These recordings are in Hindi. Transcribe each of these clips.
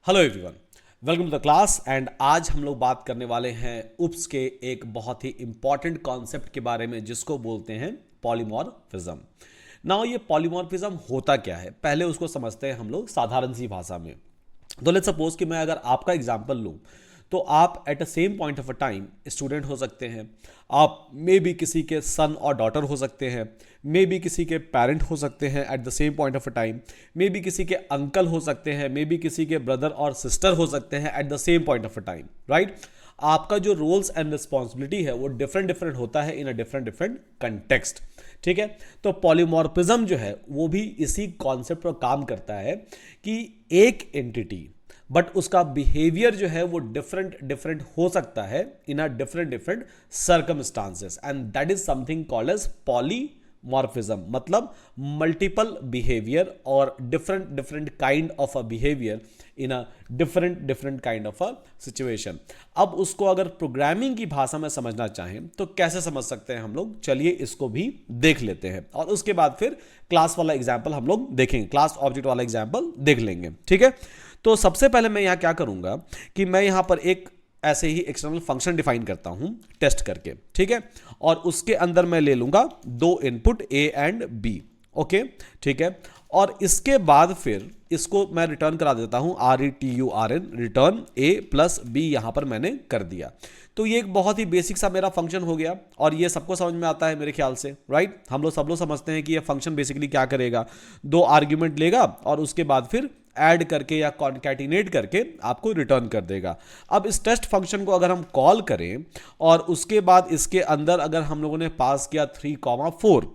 Hello everyone, welcome to the class. And आज हम लोग बात करने वाले हैं UPS के एक बहुत ही इंपॉर्टेंट कॉन्सेप्ट के बारे में जिसको बोलते हैं पॉलीमॉर्फिज्म। नाउ ये पॉलीमॉर्फिज्म होता क्या है, पहले उसको समझते हैं हम लोग साधारण सी भाषा में। तो लेट्स सपोज कि मैं अगर आपका एग्जांपल लूं तो आप at a same point of a time student हो सकते हैं, आप मे बी किसी के सन और डॉटर हो सकते हैं, मे बी किसी के पेरेंट हो सकते हैं at the same point of a time, may be किसी के अंकल हो सकते हैं, मे बी किसी के ब्रदर और सिस्टर हो सकते हैं at the same point of a time, right. आपका जो रोल्स एंड रिस्पॉन्सिबिलिटी है वो डिफरेंट डिफरेंट होता है in a different different context, ठीक है। तो पॉलीमॉर्फिज्म जो है वो भी इसी कॉन्सेप्ट पर काम करता है कि एक एंटिटी बट उसका बिहेवियर जो है वो डिफरेंट डिफरेंट हो सकता है in a different different circumstances, and that is something called as polymorphism. मतलब मल्टीपल बिहेवियर और different different kind of a behaviour in a different different kind of a situation. अब उसको अगर प्रोग्रामिंग की भाषा में समझना चाहें तो कैसे समझ सकते हैं हम लोग, चलिए इसको भी देख लेते हैं और उसके बाद फिर क्लास वाला एग्जाम्पल हम लोग देखेंगे, क्लास ऑब्जेक्ट वाला एग्जाम्पल देख लेंगे, ठीक है। तो सबसे पहले मैं यहां क्या करूंगा कि मैं यहां पर एक ऐसे ही एक्सटर्नल फंक्शन डिफाइन करता हूं टेस्ट करके, ठीक है। और उसके अंदर मैं ले लूंगा दो input A and B, okay, ठीक है। और इसके बाद फिर इसको मैं रिटर्न करा देता हूं RETURN, return A plus B यहां पर मैंने कर दिया। तो ये एक बहुत ही बेसिक सा मेरा फंक्शन हो गया और ये सबको समझ में आता है मेरे ख्याल से, राइट। हम लोग सब लोग समझते हैं कि ये फंक्शन बेसिकली क्या करेगा, दो आर्ग्यूमेंट लेगा और उसके बाद फिर ऐड करके या कॉन्कैटिनेट करके आपको रिटर्न कर देगा। अब इस टेस्ट फंक्शन को अगर हम कॉल करें और उसके बाद इसके अंदर अगर हम लोगों ने पास किया 3,4,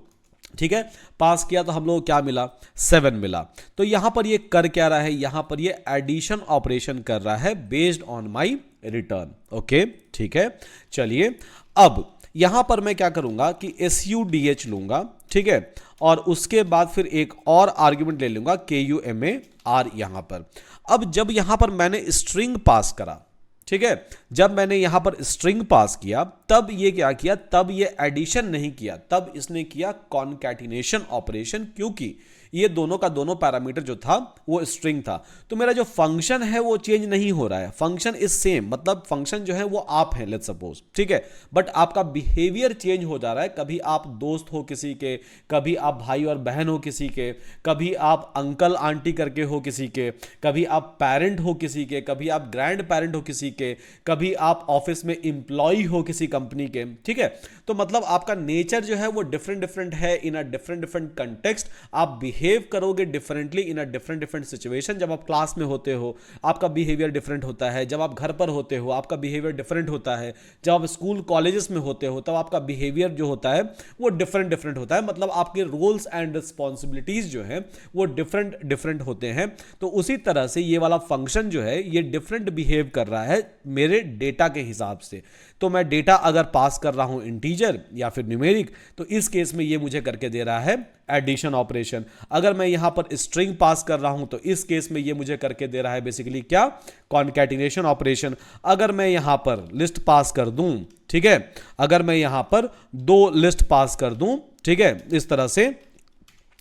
ठीक है, पास किया तो हम लोग क्या मिला, 7 मिला। तो यहां पर ये कर क्या रहा है, यहां पर ये एडिशन ऑपरेशन कर रहा है based on my return, okay, ठीक है। चलिए अब यहां पर मैं क्या करूंगा कि SUDH लूंगा, ठीक है, और उसके बाद फिर एक और आर्ग्यूमेंट ले लूंगा KUMAR यहां पर। अब जब यहां पर मैंने स्ट्रिंग पास करा, ठीक है, जब मैंने यहां पर स्ट्रिंग पास किया तब ये क्या किया, तब ये एडिशन नहीं किया, तब इसने किया कॉन्कैटिनेशन ऑपरेशन, क्योंकि ये दोनों का दोनों पैरामीटर जो था वो स्ट्रिंग था। तो मेरा जो फंक्शन है वो चेंज नहीं हो रहा है, फंक्शन इज सेम, मतलब फंक्शन जो है वो आप हैं लेट्स सपोज, ठीक है, बट आपका बिहेवियर चेंज हो जा रहा है। कभी आप दोस्त हो किसी के, कभी आप भाई और बहन हो किसी के, कभी आप अंकल आंटी करके हो किसी के, कभी आप पेरेंट हो किसी के, कभी आप ग्रैंड पेरेंट हो किसी के, कभी आप ऑफिस में इंप्लॉय हो किसी कंपनी के, ठीक है। तो मतलब आपका नेचर जो है वो डिफरेंट डिफरेंट है in a different different context. आप बिहेव करोगे differently in a different different situation. जब आप क्लास में होते हो आपका बिहेवियर डिफरेंट होता है, जब आप घर पर होते हो आपका बिहेवियर डिफरेंट होता है, जब आप स्कूल कॉलेजेस में होते हो तब आपका बिहेवियर जो होता है वो डिफरेंट डिफरेंट होता है। मतलब आपके रोल्स एंड रिस्पॉन्सिबिलिटीज जो है वो डिफरेंट डिफरेंट होते हैं। तो उसी तरह से ये वाला फंक्शन जो है ये डिफरेंट बिहेव कर रहा है मेरे डेटा के हिसाब से। तो मैं डेटा अगर पास कर रहा हूं इंटीजर या फिर न्यूमेरिक, तो इस केस में ये मुझे करके दे रहा है एडिशन ऑपरेशन। अगर मैं यहां पर स्ट्रिंग पास कर रहा हूं तो इस केस में ये मुझे करके दे रहा है बेसिकली क्या, कॉन्कैटिनेशन ऑपरेशन। अगर मैं यहां पर लिस्ट पास कर दूं, ठीक है, अगर मैं यहां पर दो लिस्ट पास कर दूं, ठीक है, इस तरह से,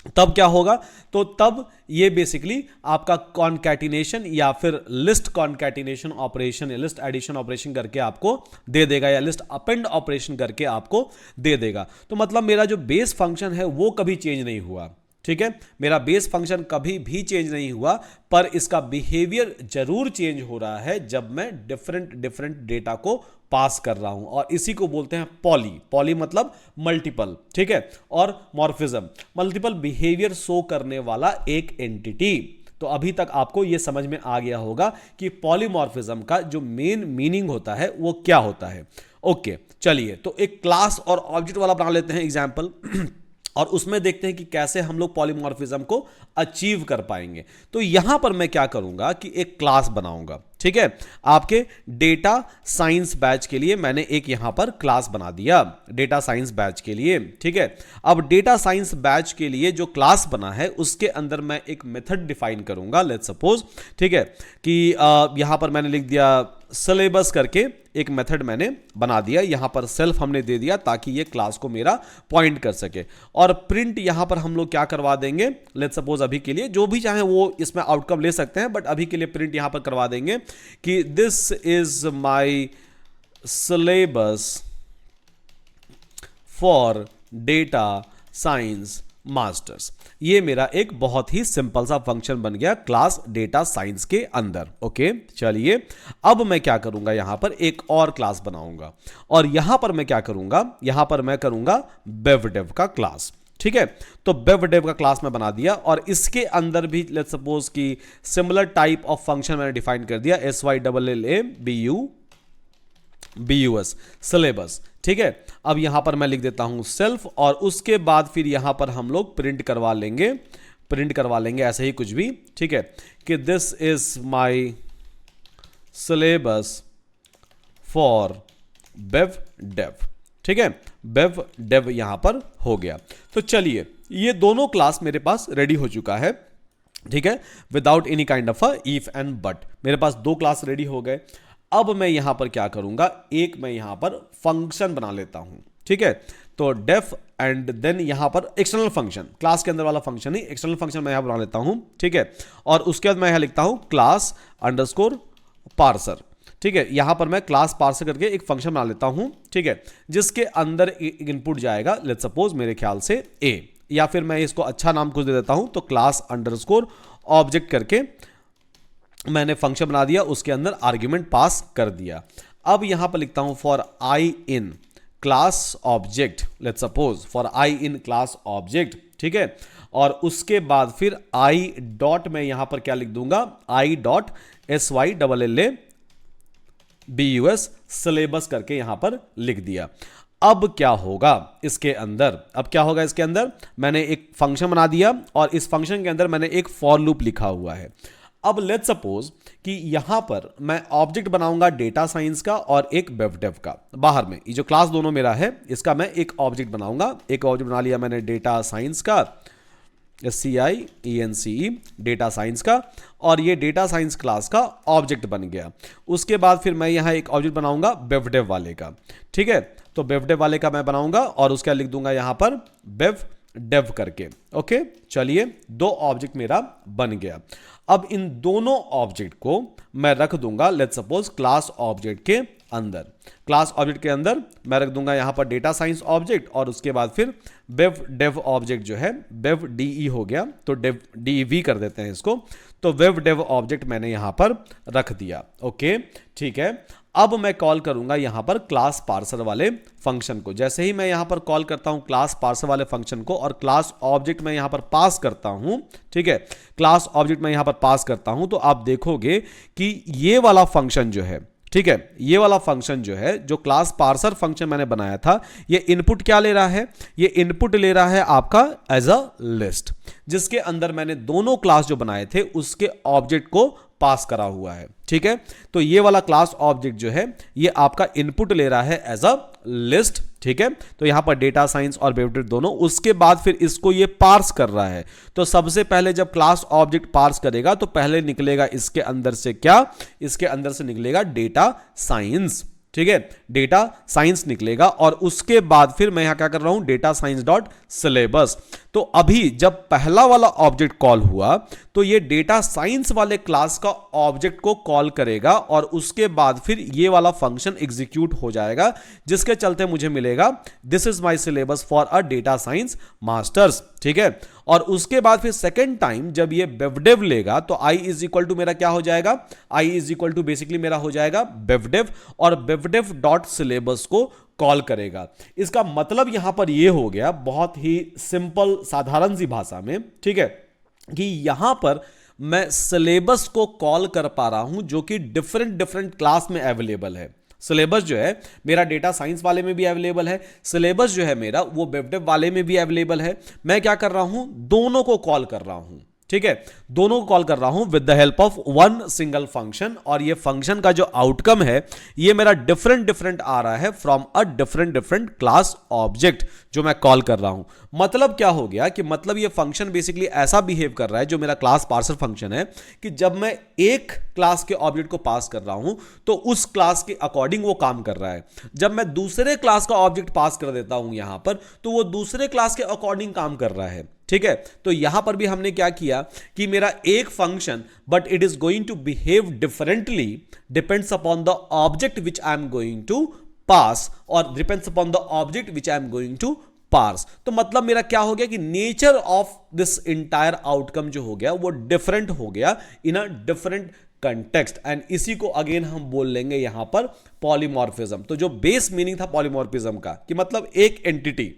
तब क्या होगा, तो तब ये बेसिकली आपका कॉन्कैटिनेशन या फिर लिस्ट कॉन्कैटिनेशन ऑपरेशन या लिस्ट एडिशन ऑपरेशन करके आपको दे देगा या लिस्ट अपेंड ऑपरेशन करके आपको दे देगा। तो मतलब मेरा जो बेस फंक्शन है वो कभी चेंज नहीं हुआ, ठीक है, मेरा बेस फंक्शन कभी भी चेंज नहीं हुआ, पर इसका बिहेवियर जरूर चेंज हो रहा है जब मैं डिफरेंट डिफरेंट डेटा को पास कर रहा हूं। और इसी को बोलते हैं पॉली मतलब मल्टीपल, ठीक है, और मॉर्फिज्म मल्टीपल बिहेवियर शो करने वाला एक एंटिटी। तो अभी तक आपको यह समझ में आ गया होगा कि पॉलीमॉर्फिज्म का जो मेन मीनिंग होता है वो क्या होता है। ओके, चलिए तो एक क्लास और ऑब्जेक्ट वाला बना लेते हैं एग्जाम्पल और उसमें देखते हैं कि कैसे हम लोग पॉलीमॉर्फिज्म को अचीव कर पाएंगे। तो यहां पर मैं क्या करूंगा कि एक क्लास बनाऊंगा, ठीक है, आपके डेटा साइंस बैच के लिए मैंने एक यहां पर क्लास बना दिया डेटा साइंस बैच के लिए, ठीक है। अब डेटा साइंस बैच के लिए जो क्लास बना है उसके अंदर मैं एक मेथड डिफाइन करूंगा, लेट्स सपोज, ठीक है, कि यहां पर मैंने लिख दिया सिलेबस करके एक मेथड मैंने बना दिया, यहां पर सेल्फ हमने दे दिया ताकि ये क्लास को मेरा पॉइंट कर सके। और प्रिंट यहां पर हम लोग क्या करवा देंगे, लेट्स सपोज अभी के लिए जो भी चाहे वो इसमें आउटकम ले सकते हैं, बट अभी के लिए प्रिंट यहां पर करवा देंगे कि this is my syllabus for data science masters. ये मेरा एक बहुत ही सिंपल सा फंक्शन बन गया क्लास डेटा साइंस के अंदर। ओके, चलिए अब मैं क्या करूंगा, यहां पर एक और क्लास बनाऊंगा और यहां पर मैं क्या करूंगा, यहां पर मैं करूंगा बेवडेव का क्लास। ठीक है, तो बेवडेव का क्लास मैं बना दिया और इसके अंदर भी लेट्स सपोज कि सिमिलर टाइप ऑफ फंक्शन मैंने डिफाइन कर दिया, SYLLABUS सिलेबस। ठीक है, अब यहां पर मैं लिख देता हूं सेल्फ और उसके बाद फिर यहां पर हम लोग प्रिंट करवा लेंगे ऐसे ही कुछ भी। ठीक है, कि this is my syllabus for webdev. ठीक है, बेवडेव यहां पर हो गया। तो चलिए ये दोनों क्लास मेरे पास रेडी हो चुका है। ठीक है, without any kind of a if and but मेरे पास दो क्लास रेडी हो गए। अब मैं यहां पर क्या करूंगा, एक मैं यहां पर फंक्शन बना लेता हूं। ठीक है, तो डेफ एंड देन यहां पर एक्सटर्नल फंक्शन, क्लास के अंदर वाला फंक्शन ही एक्सटर्नल फंक्शन मैं यहां बना लेता हूं। ठीक है, और उसके बाद मैं यहां लिखता हूं क्लास अंडरस्कोर पार्सर। ठीक है, यहां पर मैं क्लास पार्सर करके एक फंक्शन बना लेता हूं। ठीक है, जिसके अंदर इनपुट जाएगा लेट्स सपोज मेरे ख्याल से ए, या फिर मैं इसको अच्छा नाम कुछ दे देता हूं, तो क्लास अंडरस्कोर ऑब्जेक्ट करके मैंने फंक्शन बना दिया, उसके अंदर आर्ग्यूमेंट पास कर दिया। अब यहां पर लिखता हूं for I in class object, let's suppose for I in class object. ठीक है, और उसके बाद फिर आई डॉट में यहां पर क्या लिख दूंगा, आई डॉट SYLLABUS सिलेबस करके यहां पर लिख दिया। अब क्या होगा इसके अंदर, मैंने एक फंक्शन बना दिया और इस फंक्शन के अंदर मैंने एक फॉर लूप लिखा हुआ है। अब लेट्स सपोज कि यहां पर मैं ऑब्जेक्ट बनाऊंगा डेटा साइंस का और एक बेवडेव का। बाहर में ये जो क्लास दोनों मेरा है इसका मैं एक ऑब्जेक्ट बनाऊंगा, एक ऑब्जेक्ट बना लिया मैंने डेटा साइंस का, SCIENCE डेटा साइंस का, और ये डेटा साइंस क्लास का ऑब्जेक्ट बन गया। उसके बाद फिर मैं यहां एक ऑब्जेक्ट बनाऊंगा बेवडेव वाले का। ठीक है, तो बेवडेव वाले का मैं बनाऊंगा और उसका लिख दूंगा यहां पर बेवडेव करके। ओके, चलिए दो ऑब्जेक्ट मेरा बन गया। अब इन दोनों ऑब्जेक्ट को मैं रख दूंगा लेट्स सपोज क्लास ऑब्जेक्ट के अंदर। क्लास ऑब्जेक्ट के अंदर मैं रख दूंगा यहां पर डेटा साइंस ऑब्जेक्ट और उसके बाद फिर बेवडेव ऑब्जेक्ट जो है बेवडीई हो गया, तो डेव कर देते हैं इसको। तो बेवडेव ऑब्जेक्ट मैंने यहां पर रख दिया। ओके, ठीक है, अब मैं कॉल करूंगा यहां पर क्लास पार्सर वाले फंक्शन को। जैसे ही मैं यहां पर कॉल करता हूं क्लास पार्सर वाले फंक्शन को और क्लास ऑब्जेक्ट मैं यहां पर पास करता हूं, ठीक है, क्लास ऑब्जेक्ट मैं यहां पर पास करता हूं, तो आप देखोगे कि ये वाला फंक्शन जो है, ठीक है, ये वाला फंक्शन जो है, जो क्लास पार्सर फंक्शन मैंने बनाया था, ये इनपुट क्या ले रहा है, ये इनपुट ले रहा है आपका एज अ लिस्ट, जिसके अंदर मैंने दोनों क्लास जो बनाए थे उसके ऑब्जेक्ट को पास करा हुआ है। ठीक है, तो ये वाला क्लास ऑब्जेक्ट जो है ये आपका इनपुट ले रहा है एज अ लिस्ट। ठीक है, तो यहां पर डेटा साइंस और बेवडेव दोनों, उसके बाद फिर इसको ये पार्स कर रहा है। तो सबसे पहले जब क्लास ऑब्जेक्ट पार्स करेगा तो पहले निकलेगा इसके अंदर से क्या, इसके अंदर से निकलेगा डेटा साइंस। ठीक है, डेटा साइंस निकलेगा और उसके बाद फिर मैं यहां क्या कर रहा हूं, डेटा साइंस डॉट सिलेबस। तो अभी जब पहला वाला ऑब्जेक्ट कॉल हुआ तो ये डेटा साइंस वाले क्लास का ऑब्जेक्ट को कॉल करेगा और उसके बाद फिर ये वाला फंक्शन एग्जीक्यूट हो जाएगा, जिसके चलते मुझे मिलेगा this is my syllabus for a data science masters. ठीक है, और उसके बाद फिर सेकेंड टाइम जब ये बेवडेव लेगा तो आई इज इक्वल टू मेरा क्या हो जाएगा, I is equal to basically मेरा हो जाएगा बेवडेव, और बेवडेव डॉट सिलेबस को कॉल करेगा। इसका मतलब यहां पर यह हो गया बहुत ही सिंपल साधारण सी भाषा में, ठीक है, कि यहां पर मैं सिलेबस को कॉल कर पा रहा हूं जो कि डिफरेंट क्लास में अवेलेबल है। सिलेबस जो है मेरा डेटा साइंस वाले में भी अवेलेबल है, सिलेबस जो है मेरा वो बेवडेव वाले में भी अवेलेबल है। मैं क्या कर रहा हूं, दोनों को कॉल कर रहा हूं। ठीक है, दोनों को कॉल कर रहा हूं with the help of one single function, और ये फंक्शन का जो आउटकम है ये मेरा डिफरेंट डिफरेंट आ रहा है from a different different class object जो मैं कॉल कर रहा हूं। मतलब क्या हो गया कि मतलब ये फंक्शन बेसिकली ऐसा बिहेव कर रहा है, जो मेरा क्लास पार्सर फंक्शन है, कि जब मैं एक क्लास के ऑब्जेक्ट को पास कर रहा हूं तो उस क्लास के अकॉर्डिंग वो काम कर रहा है। जब मैं दूसरे क्लास का ऑब्जेक्ट पास कर देता हूं यहां पर, तो वो दूसरे क्लास के अकॉर्डिंग काम कर रहा है। ठीक है, तो यहां पर भी हमने क्या किया कि मेरा एक function, but it is going to behave differently depends upon the object which I am going to pass, और depends upon the object which I am going to parse. तो मतलब मेरा क्या हो गया कि nature of this entire outcome जो हो गया वो डिफरेंट हो गया in a different context, and इसी को अगेन हम बोल लेंगे यहां पर पॉलीमॉर्फिज्म। तो जो बेस मीनिंग था पॉलीमॉर्फिज्म का कि मतलब एक एंटिटी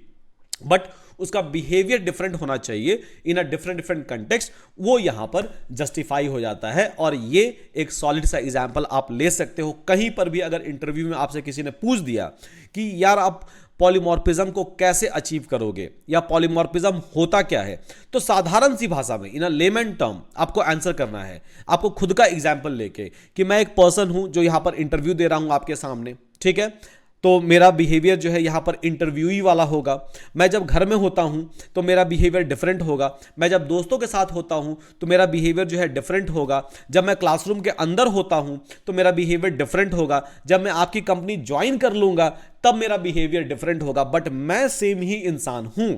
बट उसका बिहेवियर डिफरेंट होना चाहिए इन अ डिफरेंट डिफरेंट कंटेक्स्ट, वो यहां पर जस्टिफाई हो जाता है। और ये एक सॉलिड सा एग्जांपल आप ले सकते हो। कहीं पर भी अगर इंटरव्यू में आपसे किसी ने पूछ दिया कि यार आप पॉलीमॉर्फिज्म को कैसे अचीव करोगे या पॉलीमॉर्फिज्म होता क्या है, तो साधारण सी भाषा में इन अ लेमन टर्म आपको आंसर करना है। आपको खुद का एग्जांपल लेके कि मैं एक पर्सन हूं जो यहां पर इंटरव्यू दे रहा हूं आपके सामने, ठीक है, तो मेरा बिहेवियर जो है यहां पर इंटरव्यूई वाला होगा। मैं जब घर में होता हूं तो मेरा बिहेवियर डिफरेंट होगा। मैं जब दोस्तों के साथ होता हूं तो मेरा बिहेवियर जो है डिफरेंट होगा। जब मैं क्लासरूम के अंदर होता हूं तो मेरा बिहेवियर डिफरेंट होगा। जब मैं आपकी कंपनी ज्वाइन कर लूंगा तब मेरा बिहेवियर डिफरेंट होगा। बट मैं सेम ही इंसान हूं,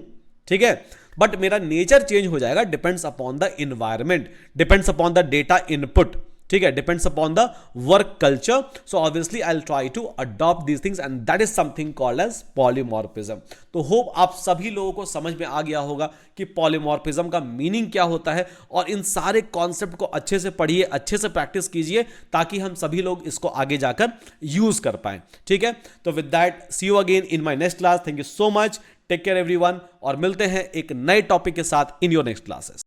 ठीक है, बट मेरा नेचर चेंज हो जाएगा। Depends upon the environment, depends upon the data input, ठीक है, depends upon the work culture. So obviously I will try to adopt these things and that is something called as polymorphism. तो होप आप सभी लोगों को समझ में आ गया होगा कि पॉलीमॉर्फिज्म का मीनिंग क्या होता है, और इन सारे कॉन्सेप्ट को अच्छे से पढ़िए, अच्छे से प्रैक्टिस कीजिए, ताकि हम सभी लोग इसको आगे जाकर यूज कर पाए। ठीक है, तो with that see you again in my next class. Thank you so much, take care everyone, और मिलते हैं एक नए टॉपिक के साथ इन योर नेक्स्ट क्लासेस।